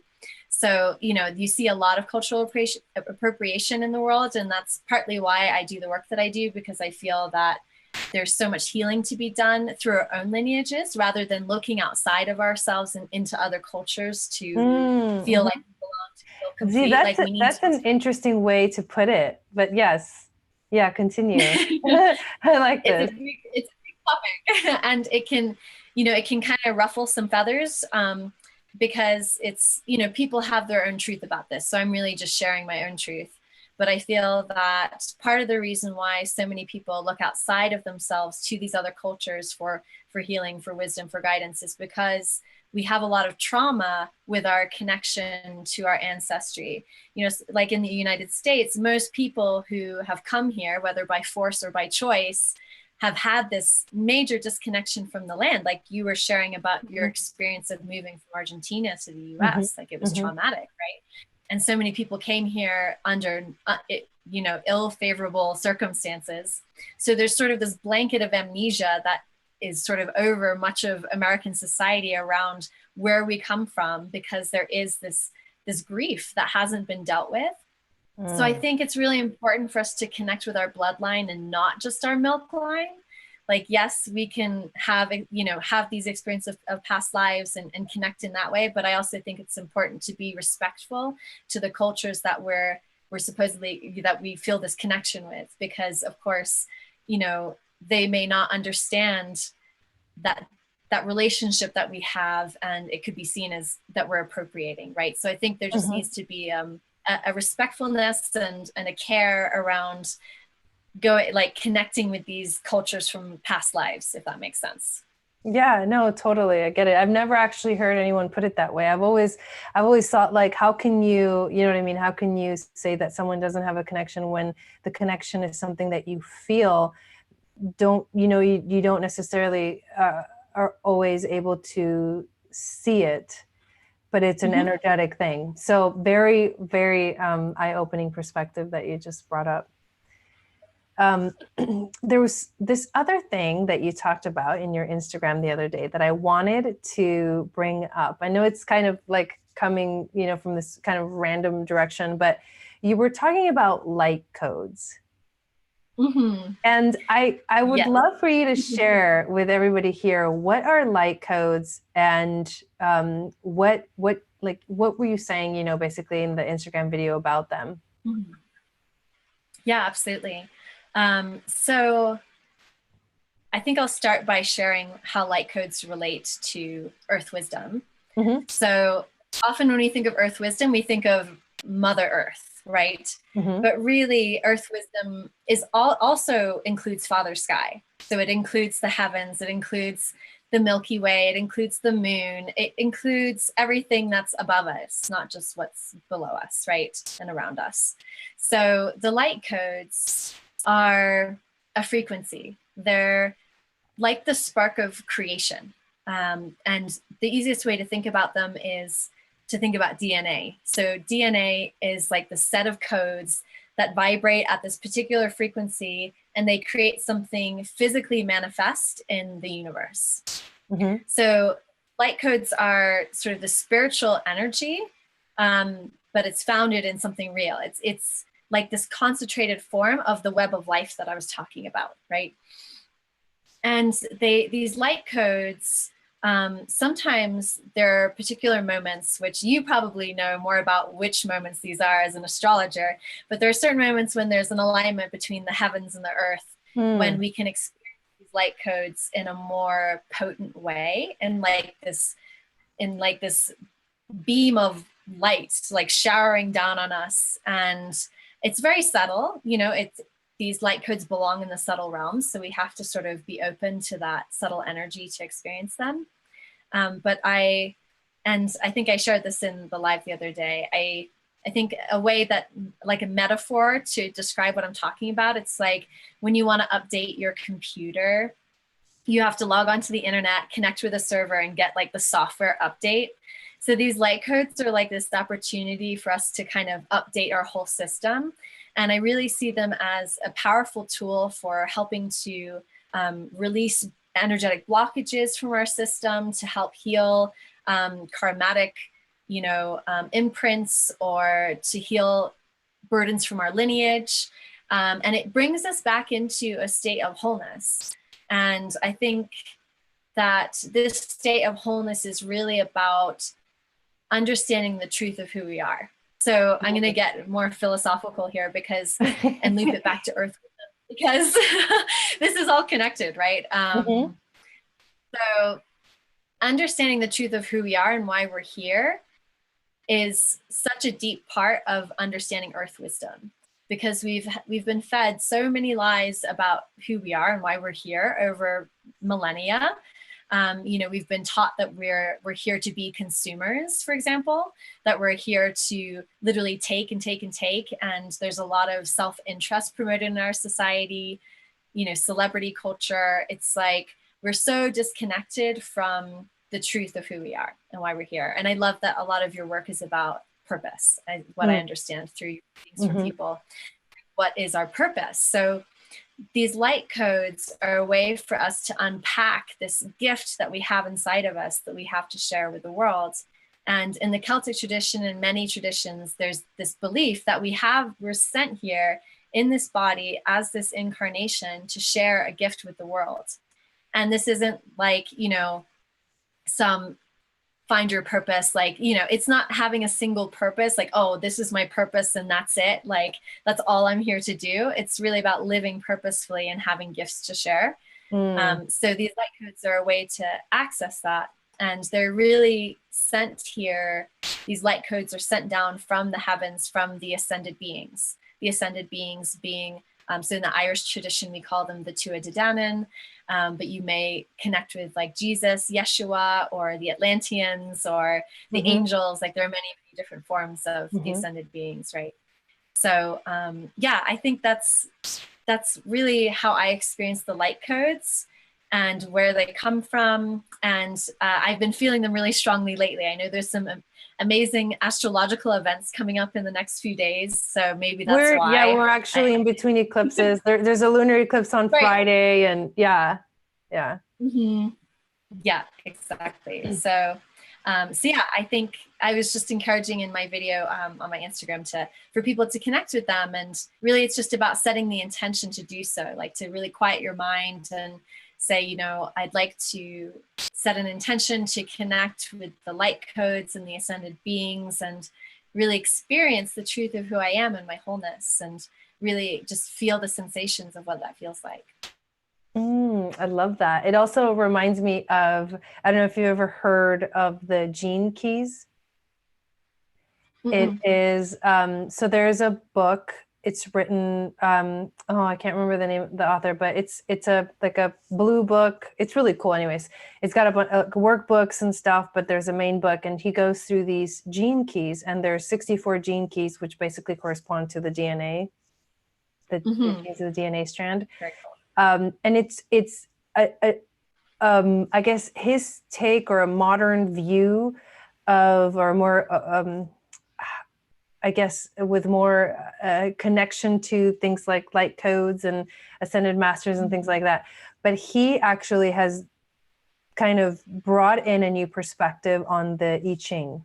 So, you see a lot of cultural appropriation in the world, and that's partly why I do the work that I do, because I feel that there's so much healing to be done through our own lineages, rather than looking outside of ourselves and into other cultures to feel like we belong, to feel complete. See, that's an interesting way to put it, but yes. Yeah, continue. I like this. It's a big topic, and it can kind of ruffle some feathers, because it's, people have their own truth about this. So I'm really just sharing my own truth. But I feel that part of the reason why so many people look outside of themselves to these other cultures for healing, for wisdom, for guidance, is because we have a lot of trauma with our connection to our ancestry. Like in the United States, most people who have come here, whether by force or by choice, have had this major disconnection from the land. Like you were sharing about your experience of moving from Argentina to the US, like it was traumatic, right? And so many people came here under, ill favorable circumstances. So there's sort of this blanket of amnesia that is sort of over much of American society around where we come from, because there is this grief that hasn't been dealt with. So I think it's really important for us to connect with our bloodline and not just our milk line. Like, yes, we can have, have these experiences of past lives and connect in that way. But I also think it's important to be respectful to the cultures that we're supposedly, that we feel this connection with, because of course, they may not understand that relationship that we have, and it could be seen as that we're appropriating, right? So I think there just needs to be a respectfulness and a care around connecting with these cultures from past lives, if that makes sense. Yeah, no, totally. I get it. I've never actually heard anyone put it that way. I've always thought, like, how can you know what I mean? How can you say that someone doesn't have a connection when the connection is something that you feel? You don't necessarily are always able to see it, but it's an energetic thing. So very, very eye-opening perspective that you just brought up. There was this other thing that you talked about in your Instagram the other day that I wanted to bring up. I know it's kind of like coming, from this kind of random direction, but you were talking about light codes. And I would love for you to share with everybody here, what are light codes, and what were you saying, basically in the Instagram video about them? Yeah, absolutely. So I think I'll start by sharing how light codes relate to earth wisdom. So often when we think of earth wisdom, we think of Mother Earth, right? But really, earth wisdom also includes Father Sky. So it includes the heavens, it includes the Milky Way, it includes the moon, it includes everything that's above us, not just what's below us, right? And around us. So the light codes are a frequency. They're like the spark of creation. And the easiest way to think about them is to think about DNA. So DNA is like the set of codes that vibrate at this particular frequency, and they create something physically manifest in the universe. So light codes are sort of the spiritual energy, but it's founded in something real. It's like this concentrated form of the web of life that I was talking about, right? And these light codes, sometimes there are particular moments, which you probably know more about which moments these are as an astrologer, but there are certain moments when there's an alignment between the heavens and the earth, when we can experience these light codes in a more potent way, and in this beam of light, like showering down on us. And it's very subtle, these light codes belong in the subtle realms, so we have to sort of be open to that subtle energy to experience them. But I think I shared this in the live the other day. I think a way that, like a metaphor to describe what I'm talking about, it's like when you want to update your computer, you have to log onto the internet, connect with a server, and get like the software update. So these light codes are like this opportunity for us to kind of update our whole system. And I really see them as a powerful tool for helping to release energetic blockages from our system, to help heal karmatic, imprints, or to heal burdens from our lineage. And it brings us back into a state of wholeness. And I think that this state of wholeness is really about understanding the truth of who we are. So I'm going to get more philosophical here and loop it back to earth, because this is all connected, right? So understanding the truth of who we are and why we're here is such a deep part of understanding earth wisdom, because we've been fed so many lies about who we are and why we're here over millennia. We've been taught that we're here to be consumers, for example, that we're here to literally take and take and take. And there's a lot of self-interest promoted in our society, celebrity culture. It's like we're so disconnected from the truth of who we are and why we're here. And I love that a lot of your work is about purpose, what I understand through things from people. What is our purpose? So these light codes are a way for us to unpack this gift that we have inside of us that we have to share with the world. And in the Celtic tradition and many traditions, there's this belief that we're sent here in this body as this incarnation to share a gift with the world. And this isn't like, some find your purpose, like, it's not having a single purpose, like, oh, this is my purpose and that's it, like that's all I'm here to do. It's really about living purposefully and having gifts to share. So these light codes are a way to access that, and they're really sent here. These light codes are sent down from the heavens, from the ascended beings being so in the Irish tradition we call them the Tua Dedanan, but you may connect with like Jesus, Yeshua, or the Atlanteans, or the angels. Like there are many, many different forms of the ascended beings, right? So I think that's really how I experience the light codes and where they come from. And I've been feeling them really strongly lately. I know there's some amazing astrological events coming up in the next few days, so maybe that's why. Yeah, we're actually in between eclipses. There's a lunar eclipse on Friday, and yeah. Yeah, exactly. So I think I was just encouraging in my video on my Instagram for people to connect with them, and really it's just about setting the intention to do so, like to really quiet your mind and say, I'd like to set an intention to connect with the light codes and the ascended beings and really experience the truth of who I am and my wholeness, and really just feel the sensations of what that feels like. I love that. It also reminds me of, I don't know if you've ever heard of the gene keys. It is, so there's a book, it's written, I can't remember the name of the author, but it's like a blue book. It's really cool. Anyways, it's got a bunch of workbooks and stuff, but there's a main book, and he goes through these gene keys, and there's 64 gene keys, which basically correspond to the DNA, the keys of the DNA strand. Very cool. And it's I guess his take, or a modern view of, or more, I guess with more connection to things like light codes and ascended masters and things like that. But he actually has kind of brought in a new perspective on the I Ching,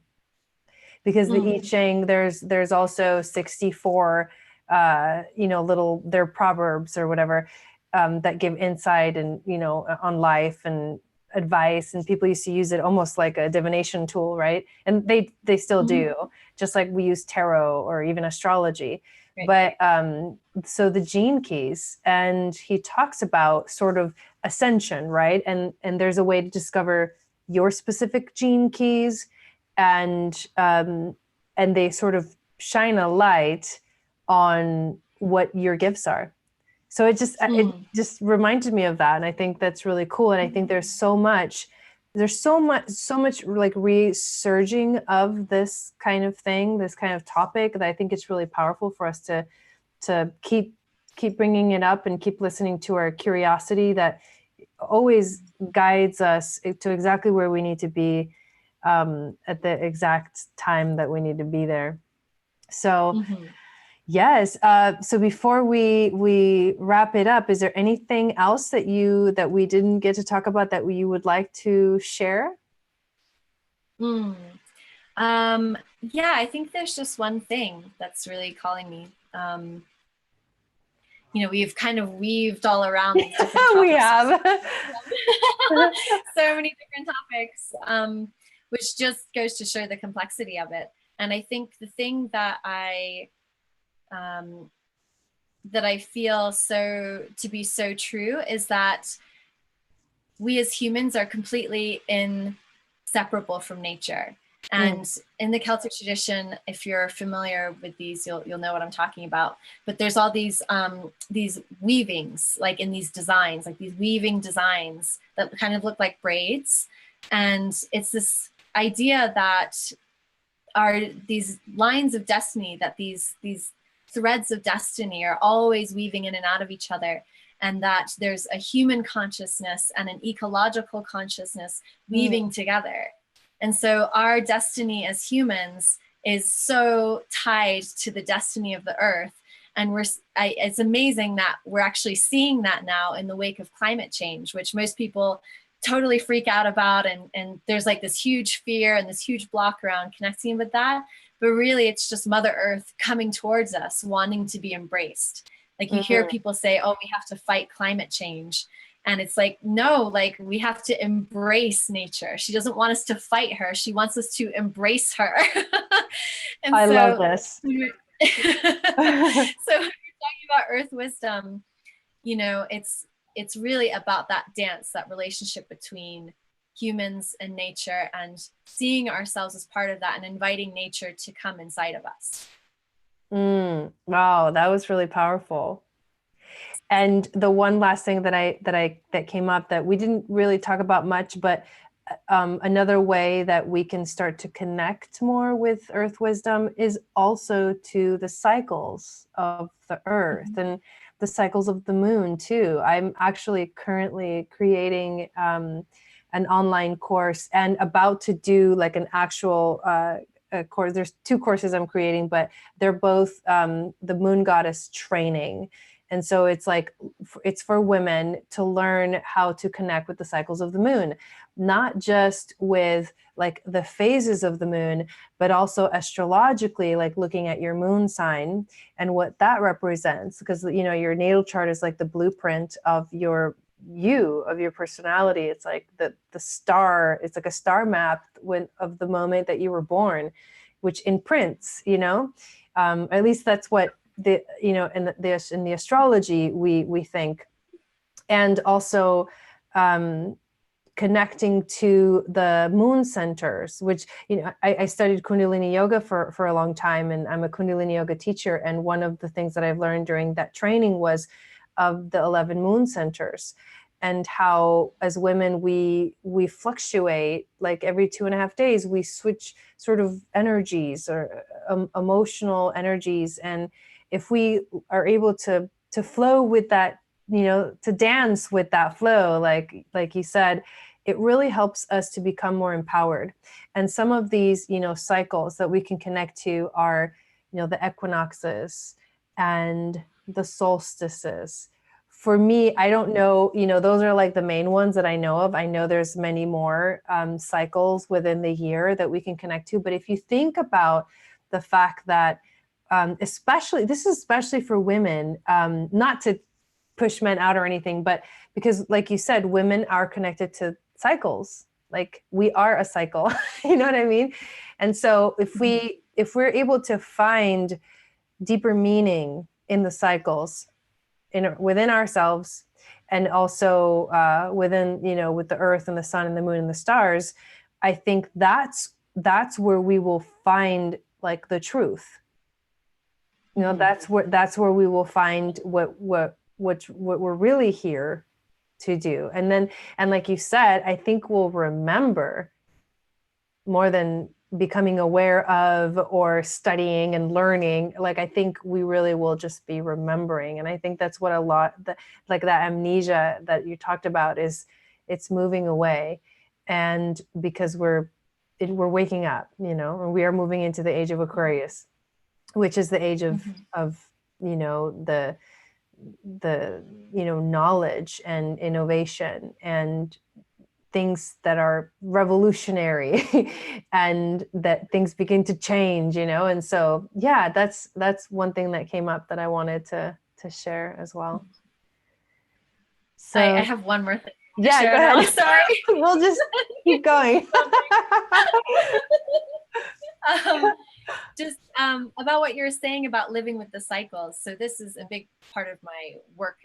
because the I Ching, there's also 64, they're proverbs or whatever, that give insight and, on life and advice, and people used to use it almost like a divination tool, right? And they still do, just like we use tarot or even astrology. Right. But so the gene keys, and he talks about sort of ascension, right? And there's a way to discover your specific gene keys, and they sort of shine a light on what your gifts are. So it just reminded me of that. And I think that's really cool. And I think there's so much like resurging of this kind of thing, this kind of topic, that I think it's really powerful for us to keep bringing it up and keep listening to our curiosity that always guides us to exactly where we need to be at the exact time that we need to be there. So yes. So before we wrap it up, is there anything else that we didn't get to talk about that you would like to share? I think there's just one thing that's really calling me. We've kind of weaved all around these different topics. We have so many different topics, which just goes to show the complexity of it. And I think the thing that I feel to be so true is that we as humans are completely inseparable from nature. And in the Celtic tradition, if you're familiar with these, you'll know what I'm talking about. But there's all these weavings, like in these designs, like these weaving designs that kind of look like braids. And it's this idea that are these lines of destiny, that these threads of destiny are always weaving in and out of each other, and that there's a human consciousness and an ecological consciousness weaving together. And so our destiny as humans is so tied to the destiny of the earth, And it's amazing that we're actually seeing that now in the wake of climate change, which most people totally freak out about. And there's like this huge fear and this huge block around connecting with that. But really, it's just Mother Earth coming towards us, wanting to be embraced. Like you hear people say, oh, we have to fight climate change. And it's like, no, like we have to embrace nature. She doesn't want us to fight her. She wants us to embrace her. And I love this. So when you're talking about earth wisdom, you know, it's really about that dance, that relationship between humans and nature, and seeing ourselves as part of that and inviting nature to come inside of us. Wow, that was really powerful. And the one last thing that came up that we didn't really talk about much, but another way that we can start to connect more with earth wisdom is also to the cycles of the earth and the cycles of the moon too. I'm actually currently creating an online course and about to do like an actual course. There's 2 courses I'm creating, but they're both the moon goddess training. And so it's like, it's for women to learn how to connect with the cycles of the moon, not just with like the phases of the moon, but also astrologically, like looking at your moon sign and what that represents. Because, you know, your natal chart is like the blueprint of your personality. It's like the star, it's like a star map of the moment that you were born, which imprints, you know, at least that's what in the astrology we think. And also connecting to the moon centers, which, you know, I studied Kundalini yoga for a long time, and I'm a Kundalini yoga teacher. And one of the things that I've learned during that training was of the 11 moon centers, and how as women we fluctuate, like every 2.5 days we switch sort of energies or emotional energies. And if we are able to flow with that, you know, to dance with that flow, like you said, it really helps us to become more empowered. And some of these, you know, cycles that we can connect to are, you know, the equinoxes and the solstices. For me, I don't know, you know, those are like the main ones that I know of. I know there's many more cycles within the year that we can connect to. But if you think about the fact that, especially for women, not to push men out or anything, but because like you said, women are connected to cycles. Like we are a cycle, you know what I mean? And so if we're able to find deeper meaning in the cycles within ourselves, and also within, you know, with the earth and the sun and the moon and the stars, I think that's where we will find like the truth. You know, that's where we will find what we're really here to do. And like you said, I think we'll remember more than becoming aware of or studying and learning. Like, I think we really will just be remembering. And I think that's what like that amnesia that you talked about it's moving away. And because we're waking up, you know, and we are moving into the age of Aquarius, which is the age of you know, the you know, knowledge and innovation and things that are revolutionary and that things begin to change, you know. And so yeah, that's one thing that came up that I wanted to share as well. So I have one more thing. Yeah, go ahead. Now. Sorry. We'll just keep going. Just about what you were saying about living with the cycles. So this is a big part of my work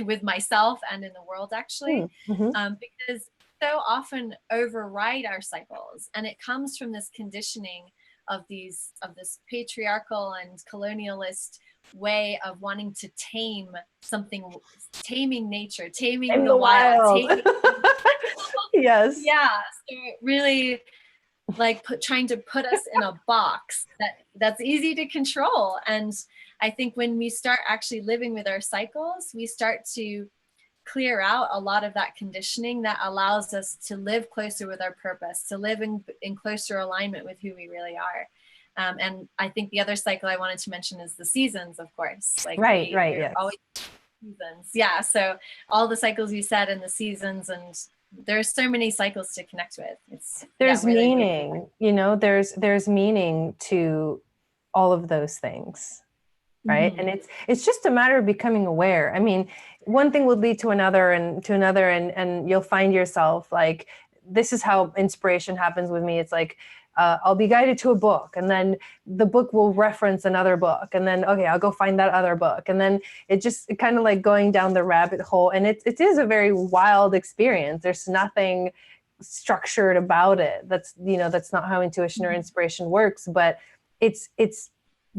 with myself and in the world, actually, because so often override our cycles, and it comes from this conditioning of this patriarchal and colonialist way of wanting to tame something, taming nature, taming the wild. Yes. Yeah. So really, like trying to put us in a box that's easy to control. And I think when we start actually living with our cycles, we start to clear out a lot of that conditioning that allows us to live closer with our purpose, to live in closer alignment with who we really are. And I think the other cycle I wanted to mention is the seasons, of course. Like right, we're yes. always seasons. Yeah. So all the cycles you said and the seasons, and there's so many cycles to connect with. There's meaning, you know, there's meaning to all of those things. Right. Mm-hmm. And it's just a matter of becoming aware. I mean, one thing will lead to another and to another, and you'll find yourself like, this is how inspiration happens with me. It's like, I'll be guided to a book, and then the book will reference another book, and then, okay, I'll go find that other book. And then it kind of like going down the rabbit hole. And it is a very wild experience. There's nothing structured about it. That's not how intuition or inspiration works, but it's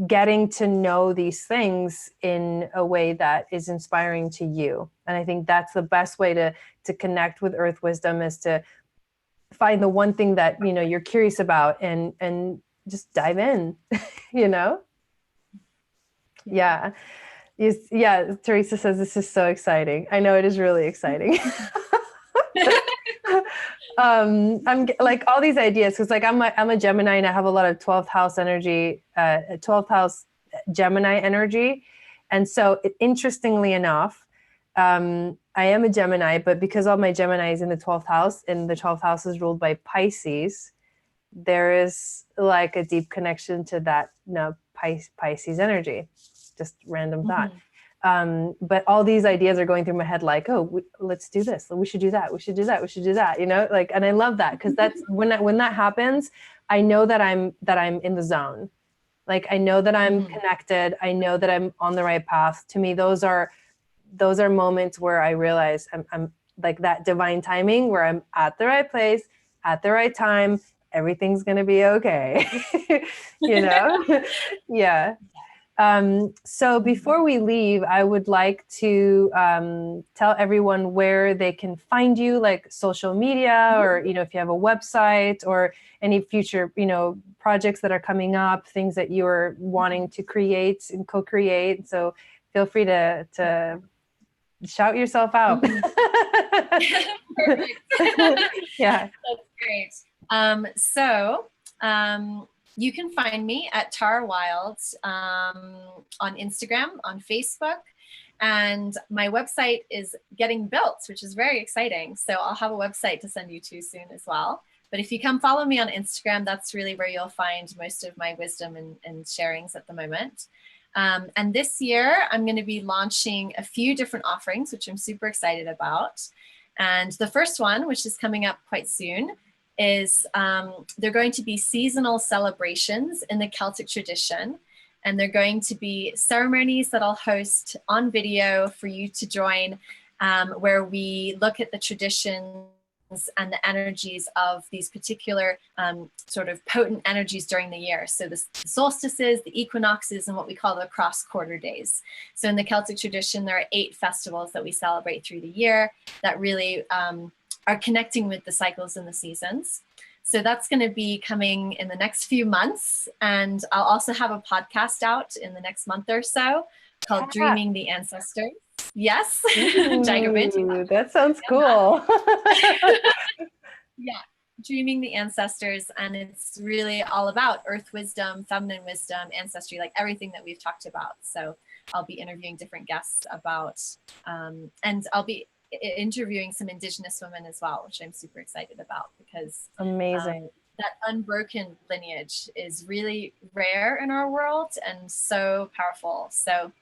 getting to know these things in a way that is inspiring to you. And I think that's the best way to connect with earth wisdom, is to find the one thing that, you know, you're curious about, and just dive in, you know? Yeah. Yeah. Teresa says, this is so exciting. I know it is really exciting. I'm like all these ideas, because like I'm a Gemini, and I have a lot of 12th house energy, 12th house Gemini energy. And so interestingly enough, I am a Gemini, but because all my Gemini is in the 12th house, and the 12th house is ruled by Pisces, there is like a deep connection to that, Pisces energy. Just random thought. But all these ideas are going through my head, like, oh, let's do this. We should do that. We should do that. We should do that. You know, like, and I love that, because that's when that happens, I know that I'm in the zone. Like, I know that I'm connected. I know that I'm on the right path. To me, those are moments where I realize I'm like that divine timing, where I'm at the right place at the right time. Everything's going to be okay. You know? Yeah. So before we leave, I would like to tell everyone where they can find you, like social media, or, you know, if you have a website, or any future, you know, projects that are coming up, things that you are wanting to create and co-create. So feel free to shout yourself out. Perfect. Yeah. That's great. You can find me at Tara Wild on Instagram, on Facebook, and my website is getting built, which is very exciting. So I'll have a website to send you to soon as well. But if you come follow me on Instagram, that's really where you'll find most of my wisdom and sharings at the moment. And this year, I'm going to be launching a few different offerings, which I'm super excited about. And the first one, which is coming up quite soon, is they're going to be seasonal celebrations in the Celtic tradition. And they're going to be ceremonies that I'll host on video for you to join, where we look at the traditions and the energies of these particular sort of potent energies during the year. So the solstices, the equinoxes, and what we call the cross-quarter days. So in the Celtic tradition, there are 8 festivals that we celebrate through the year that really are connecting with the cycles and the seasons. So that's going to be coming in the next few months. And I'll also have a podcast out in the next month or so called Dreaming the Ancestors. Yes. Ooh, that sounds cool. Yeah. Dreaming the Ancestors. And it's really all about earth wisdom, feminine wisdom, ancestry, like everything that we've talked about. So I'll be interviewing different guests about, and I'll be interviewing some Indigenous women as well, which I'm super excited about, because amazing. That unbroken lineage is really rare in our world and so powerful. So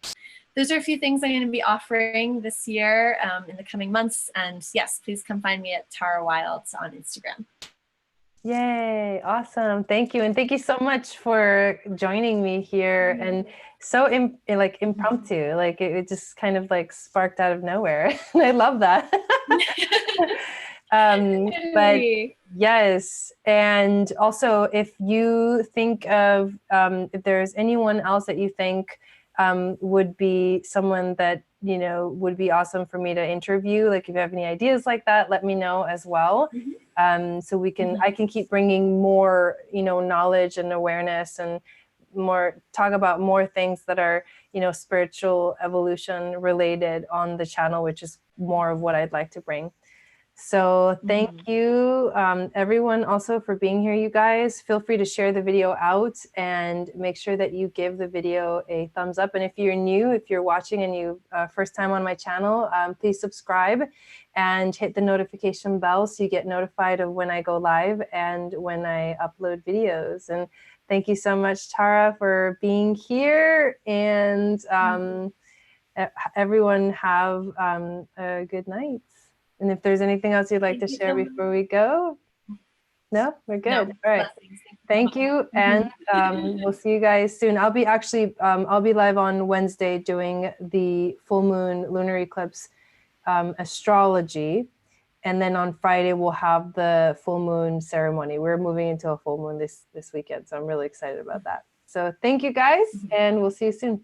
those are a few things I'm going to be offering this year in the coming months. And yes, please come find me at Tara Wild on Instagram. Yay. Awesome. Thank you. And thank you so much for joining me here. And so impromptu, like it just kind of like sparked out of nowhere. And I love that. But yes. And also, if you think of, if there's anyone else that you think would be someone that, you know, would be awesome for me to interview, like if you have any ideas like that, let me know as well. So I can keep bringing more, you know, knowledge and awareness, and talk about more things that are, you know, spiritual evolution related on the channel, which is more of what I'd like to bring. So thank you, everyone, also for being here, you guys. Feel free to share the video out and make sure that you give the video a thumbs up. And if you're new, if you're watching and you first time on my channel, please subscribe and hit the notification bell so you get notified of when I go live and when I upload videos. And thank you so much, Tara, for being here. And everyone have a good night. And if there's anything else you'd like to share before we go? No, we're good. No, all right. Thank you. And we'll see you guys soon. I'll be I'll be live on Wednesday doing the full moon lunar eclipse astrology. And then on Friday, we'll have the full moon ceremony. We're moving into a full moon this weekend. So I'm really excited about that. So thank you guys, and we'll see you soon.